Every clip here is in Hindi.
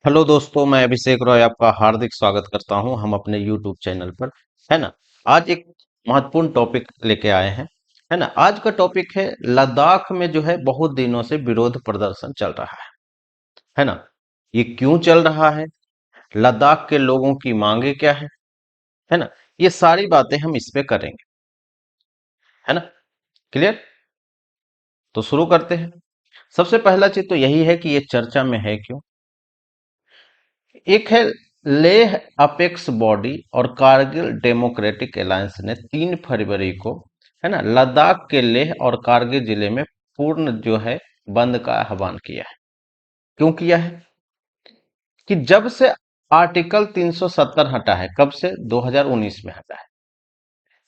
हेलो दोस्तों, मैं अभिषेक रॉय आपका हार्दिक स्वागत करता हूं हम अपने यूट्यूब चैनल पर। है ना। आज एक महत्वपूर्ण टॉपिक लेके आए हैं। है ना। आज का टॉपिक है लद्दाख में जो है बहुत दिनों से विरोध प्रदर्शन चल रहा है। है ना। ये क्यों चल रहा है, लद्दाख के लोगों की मांगे क्या है ना। ये सारी बातें हम इस पे करेंगे। है ना। क्लियर। तो शुरू करते हैं। सबसे पहला चीज तो यही है कि ये चर्चा में है क्यों। एक है लेह अपेक्स बॉडी और कारगिल डेमोक्रेटिक अलायंस ने 3 फरवरी को, है ना, लद्दाख के लेह और कारगिल जिले में पूर्ण जो है बंद का आह्वान किया है। क्यों किया है कि जब से आर्टिकल 370 हटा है, कब से, 2019 में हटा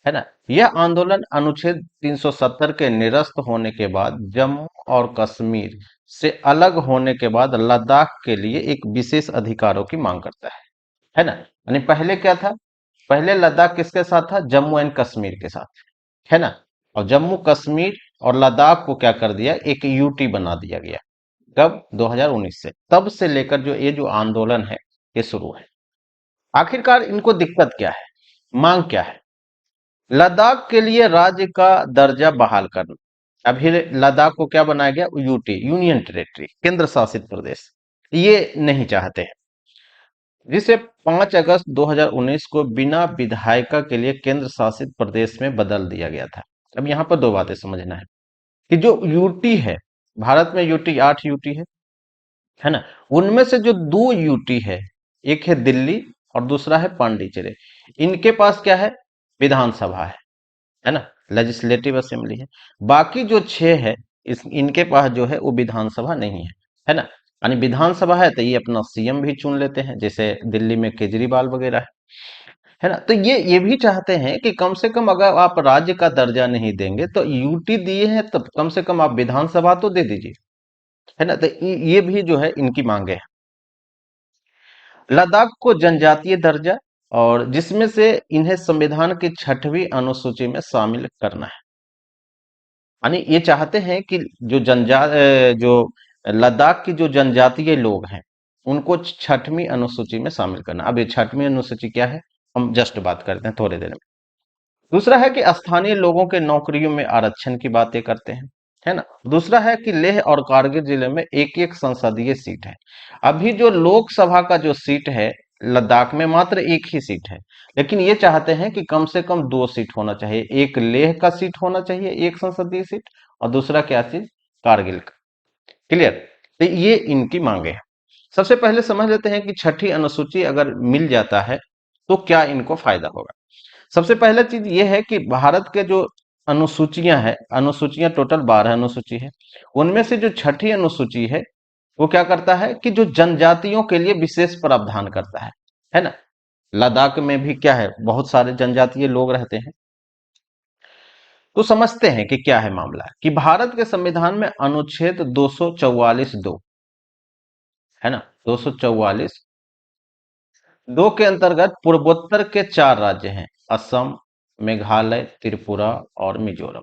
है ना। यह आंदोलन अनुच्छेद 370 के निरस्त होने के बाद जम्मू और कश्मीर से अलग होने के बाद लद्दाख के लिए एक विशेष अधिकारों की मांग करता है ना। यानी पहले क्या था, पहले लद्दाख किसके साथ था, जम्मू एंड कश्मीर के साथ। है ना। और जम्मू कश्मीर और लद्दाख को क्या कर दिया, एक यूटी बना दिया गया। कब, 2019 से। तब से लेकर जो ये जो आंदोलन है ये शुरू है। आखिरकार इनको दिक्कत क्या है, मांग क्या है। लद्दाख के लिए राज्य का दर्जा बहाल करना। अभी लद्दाख को क्या बनाया गया, यूटी, यूनियन टेरेटरी, केंद्र शासित प्रदेश। ये नहीं चाहते हैं, जिसे 5 अगस्त 2019 को बिना विधायिका के लिए केंद्र शासित प्रदेश में बदल दिया गया था। अब यहाँ पर दो बातें समझना है कि जो यूटी है, भारत में यूटी 8 यूटी है ना। उनमें से जो 2 यूटी है, एक है दिल्ली और दूसरा है पांडिचेरी। इनके पास क्या है, विधानसभा है ना, लेजिस्लेटिव असेंबली है। बाकी जो 6 है, इनके पास जो है वो विधानसभा नहीं है ना। यानी विधानसभा है तो ये अपना सीएम भी चुन लेते हैं, जैसे दिल्ली में केजरीवाल वगैरह है ना। तो ये भी चाहते हैं कि कम से कम अगर आप राज्य का दर्जा नहीं देंगे तो यूटी दिए हैं, तब कम से कम आप विधानसभा तो दे दीजिए। है ना। तो ये भी जो है इनकी मांगे हैं। लद्दाख को जनजातीय दर्जा, और जिसमें से इन्हें संविधान की 6वीं अनुसूची में शामिल करना है। यानी ये चाहते हैं कि जो लद्दाख की जो जनजातीय लोग हैं उनको 6वीं अनुसूची में शामिल करना। अब ये 6वीं अनुसूची क्या है, हम जस्ट बात करते हैं थोड़ी देर में। दूसरा है कि स्थानीय लोगों के नौकरियों में आरक्षण की बातें करते हैं। है ना। दूसरा है कि लेह और कारगिल जिले में एक एक संसदीय सीट है। अभी जो लोकसभा का जो सीट है लद्दाख में, मात्र एक ही सीट है। लेकिन ये चाहते हैं कि कम से कम 2 सीट होना चाहिए, एक लेह का सीट होना चाहिए, एक संसदीय सीट, और दूसरा क्या सीट, कारगिल का। क्लियर। तो ये इनकी मांगे हैं। सबसे पहले समझ लेते हैं कि 6ठी अनुसूची अगर मिल जाता है तो क्या इनको फायदा होगा। सबसे पहला चीज ये है कि भारत के जो अनुसूचियां है, अनुसूचियां टोटल 12 अनुसूची है। उनमें से जो 6ठी अनुसूची है वो क्या करता है कि जो जनजातियों के लिए विशेष प्रावधान करता है ना। लद्दाख में भी क्या है, बहुत सारे जनजातीय लोग रहते हैं। तो समझते हैं कि क्या है मामला, कि भारत के संविधान में अनुच्छेद 244 दो, है ना, 244 दो के अंतर्गत पूर्वोत्तर के 4 राज्य हैं, असम, मेघालय, त्रिपुरा और मिजोरम।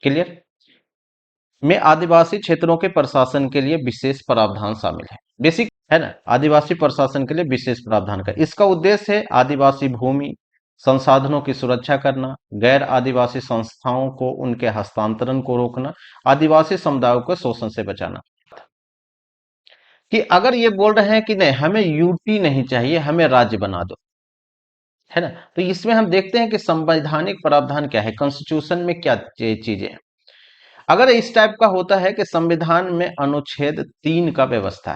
क्लियर। में आदिवासी क्षेत्रों के प्रशासन के लिए विशेष प्रावधान शामिल है। बेसिक है ना, आदिवासी प्रशासन के लिए विशेष प्रावधान का इसका उद्देश्य है आदिवासी भूमि संसाधनों की सुरक्षा करना, गैर आदिवासी संस्थाओं को उनके हस्तांतरण को रोकना, आदिवासी समुदायों को शोषण से बचाना। कि अगर ये बोल रहे हैं कि नहीं, हमें यूटी नहीं चाहिए, हमें राज्य बना दो, है ना। तो इसमें हम देखते हैं कि संवैधानिक प्रावधान क्या है, कॉन्स्टिट्यूशन में क्या चीजें हैं। अगर इस टाइप का होता है कि संविधान में अनुच्छेद 3 का व्यवस्था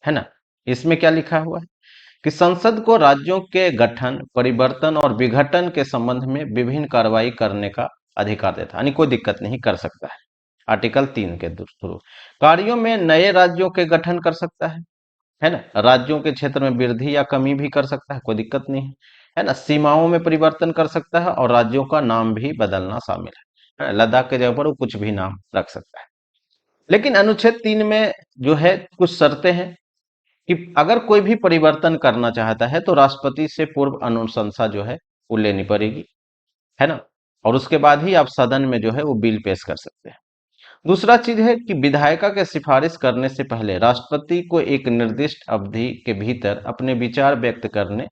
है ना, इसमें क्या लिखा हुआ है कि संसद को राज्यों के गठन, परिवर्तन और विघटन के संबंध में विभिन्न कार्रवाई करने का अधिकार देता है, यानी कोई दिक्कत नहीं, कर सकता है। आर्टिकल 3 के थ्रू कार्यों में नए राज्यों के गठन कर सकता है ना, राज्यों के क्षेत्र में वृद्धि या कमी भी कर सकता है, कोई दिक्कत नहीं है ना। सीमाओं में परिवर्तन कर सकता है और राज्यों का नाम भी बदलना शामिल है। लद्दाख के जगह पर वो कुछ भी नाम रख सकता है। लेकिन अनुच्छेद 3 में जो है कुछ शर्तें हैं कि अगर कोई भी परिवर्तन करना चाहता है तो राष्ट्रपति से पूर्व अनुशंसा जो है वो लेनी पड़ेगी, है ना। और उसके बाद ही आप सदन में जो है वो बिल पेश कर सकते हैं। दूसरा चीज है कि विधायिका के सिफारिश करने से पहले राष्ट्रपति को एक निर्दिष्ट अवधि के भीतर अपने विचार व्यक्त करने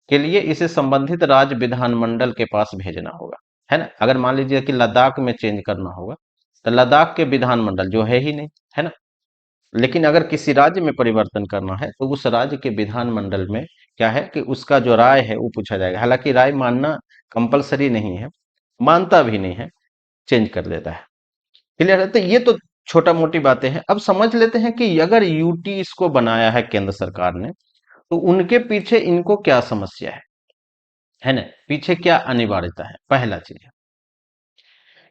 के लिए इसे संबंधित राज्य विधानमंडल के पास भेजना होगा, है ना। अगर मान लीजिए कि लद्दाख में चेंज करना होगा, तो लद्दाख के विधानमंडल जो है ही नहीं, है ना। लेकिन अगर किसी राज्य में परिवर्तन करना है तो उस राज्य के विधानमंडल में क्या है कि उसका जो राय है वो पूछा जाएगा। हालांकि राय मानना कंपलसरी नहीं है, मानता भी नहीं है, चेंज कर देता है। क्लियर है। तो ये तो छोटा मोटी बातें हैं। अब समझ लेते हैं कि अगर यूटी इसको बनाया है केंद्र सरकार ने, तो उनके पीछे इनको क्या समस्या है ना, पीछे क्या अनिवार्यता है। पहला चीज है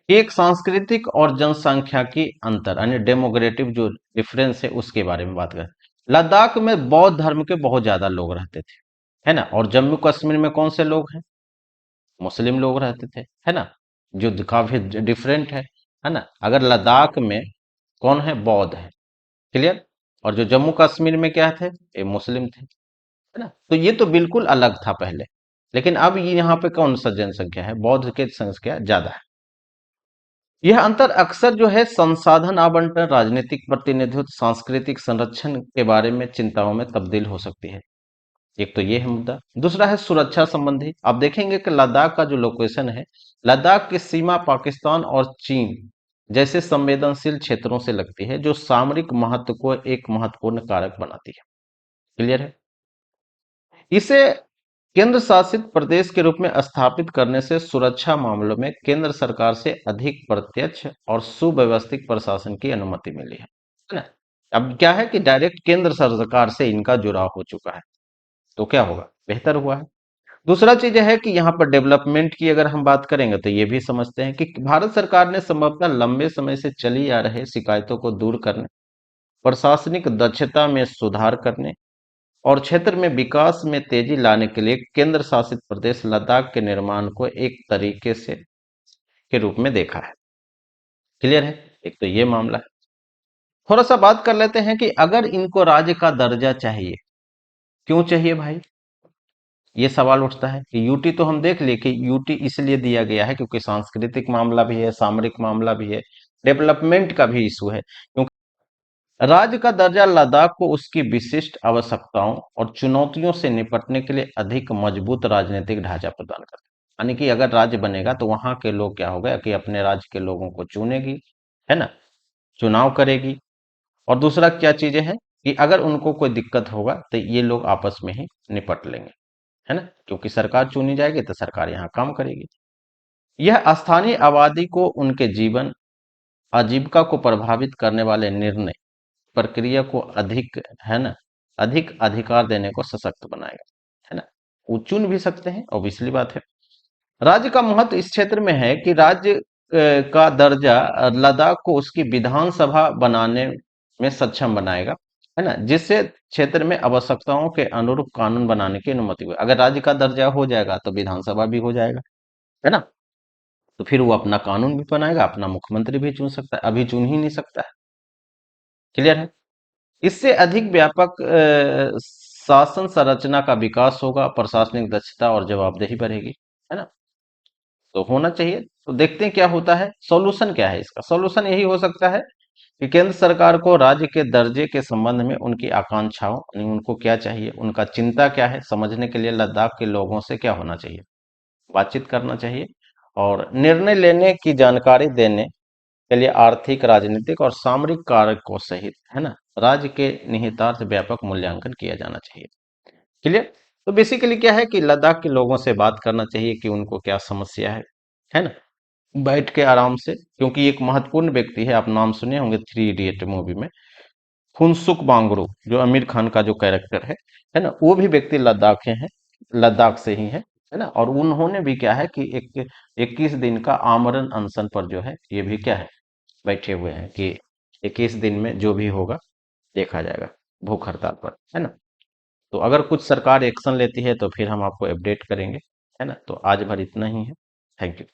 एक सांस्कृतिक और जनसंख्या की अंतर यानी डेमोग्रेटिव जो डिफरेंस है उसके बारे में बात करें। लद्दाख में बौद्ध धर्म के बहुत ज्यादा लोग रहते थे, है ना। और जम्मू कश्मीर में कौन से लोग हैं, मुस्लिम लोग रहते थे, है ना, जो काफी डिफरेंट है ना। अगर लद्दाख में कौन है, बौद्ध है, क्लियर। और जो जम्मू कश्मीर में क्या थे, ये मुस्लिम थे, है ना। तो ये तो बिल्कुल अलग था पहले। लेकिन अब ये यहाँ पे कौन सा जनसंख्या है, बौद्ध की संख्या ज्यादा है। यह अंतर अक्सर जो है संसाधन आवंटन, राजनीतिक प्रतिनिधित्व, सांस्कृतिक संरक्षण के बारे में चिंताओं में तब्दील हो सकती है। एक तो ये है मुद्दा। दूसरा है सुरक्षा संबंधी। आप देखेंगे कि लद्दाख का जो लोकेशन है, लद्दाख की सीमा पाकिस्तान और चीन जैसे संवेदनशील क्षेत्रों से लगती है, जो सामरिक महत्व को एक महत्वपूर्ण कारक बनाती है। क्लियर है। इसे केंद्र शासित प्रदेश के रूप में स्थापित करने से सुरक्षा मामलों में केंद्र सरकार से अधिक प्रत्यक्ष और सुव्यवस्थित प्रशासन की अनुमति मिली है ना। अब क्या है कि डायरेक्ट केंद्र सरकार से इनका जुड़ाव हो चुका है, तो क्या होगा, बेहतर हुआ है। दूसरा चीज है कि यहाँ पर डेवलपमेंट की अगर हम बात करेंगे तो ये भी समझते हैं कि भारत सरकार ने संभवतः लंबे समय से चली आ रहे शिकायतों को दूर करने, प्रशासनिक दक्षता में सुधार करने और क्षेत्र में विकास में तेजी लाने के लिए केंद्र शासित प्रदेश लद्दाख के निर्माण को एक तरीके से के रूप में देखा है। क्लियर है। एक तो ये मामला है। थोड़ा सा बात कर लेते हैं कि अगर इनको राज्य का दर्जा चाहिए, क्यों चाहिए भाई, ये सवाल उठता है कि यूटी तो हम देख लिए कि यूटी इसलिए दिया गया है क्योंकि सांस्कृतिक मामला भी है, सामरिक मामला भी है, डेवलपमेंट का भी इशू है। क्योंकि राज्य का दर्जा लद्दाख को उसकी विशिष्ट आवश्यकताओं और चुनौतियों से निपटने के लिए अधिक मजबूत राजनीतिक ढांचा प्रदान करता है। यानी कि अगर राज्य बनेगा तो वहां के लोग क्या होगा कि अपने राज्य के लोगों को चुनेगी, है ना, चुनाव करेगी। और दूसरा क्या चीजें हैं कि अगर उनको कोई दिक्कत होगा तो ये लोग आपस में ही निपट लेंगे, है ना, क्योंकि सरकार चुनी जाएगी तो सरकार यहाँ काम करेगी। यह स्थानीय आबादी को उनके जीवन आजीविका को प्रभावित करने वाले निर्णय प्रक्रिया को अधिक, है ना, अधिक अधिकार देने को सशक्त बनाएगा, है ना। वो चुन भी सकते हैं, ऑब्वियसली बात है। राज्य का महत्व इस क्षेत्र में है कि राज्य का दर्जा लद्दाख को उसकी विधानसभा बनाने में सक्षम बनाएगा, है ना, जिससे क्षेत्र में आवश्यकताओं के अनुरूप कानून बनाने की अनुमति हुई। अगर राज्य का दर्जा हो जाएगा तो विधानसभा भी हो जाएगा, है ना। तो फिर वो अपना कानून भी बनाएगा, अपना मुख्यमंत्री भी चुन सकता है, अभी चुन ही नहीं सकता है। क्लियर है। इससे अधिक व्यापक शासन संरचना का विकास होगा, प्रशासनिक दक्षता और जवाबदेही बढ़ेगी, है ना। तो होना चाहिए। तो देखते हैं क्या होता है, सॉल्यूशन क्या है इसका। सॉल्यूशन यही हो सकता है कि केंद्र सरकार को राज्य के दर्जे के संबंध में उनकी आकांक्षाओं यानी उनको क्या चाहिए, उनका चिंता क्या है, समझने के लिए लद्दाख के लोगों से क्या होना चाहिए, बातचीत करना चाहिए। और निर्णय लेने की जानकारी देने के लिए आर्थिक, राजनीतिक और सामरिक कारकों सहित, है ना, राज्य के निहितार्थ व्यापक मूल्यांकन किया जाना चाहिए। क्लियर। तो बेसिकली क्या है कि लद्दाख के लोगों से बात करना चाहिए कि उनको क्या समस्या है ना, बैठ के आराम से। क्योंकि एक महत्वपूर्ण व्यक्ति है, आप नाम सुने होंगे 3 इडियट मूवी में, फुनसुक वांगडू, जो आमिर खान का जो कैरेक्टर है ना, वो भी व्यक्ति लद्दाख के हैं, लद्दाख से ही है ना। और उन्होंने भी क्या है कि एक 21 दिन का आमरण अनशन पर जो है ये भी क्या है, बैठे हुए हैं कि 21 दिन में जो भी होगा देखा जाएगा, भूख हड़ताल पर, है ना। तो अगर कुछ सरकार एक्शन लेती है तो फिर हम आपको अपडेट करेंगे, है ना। तो आज भर इतना ही है। Thank you.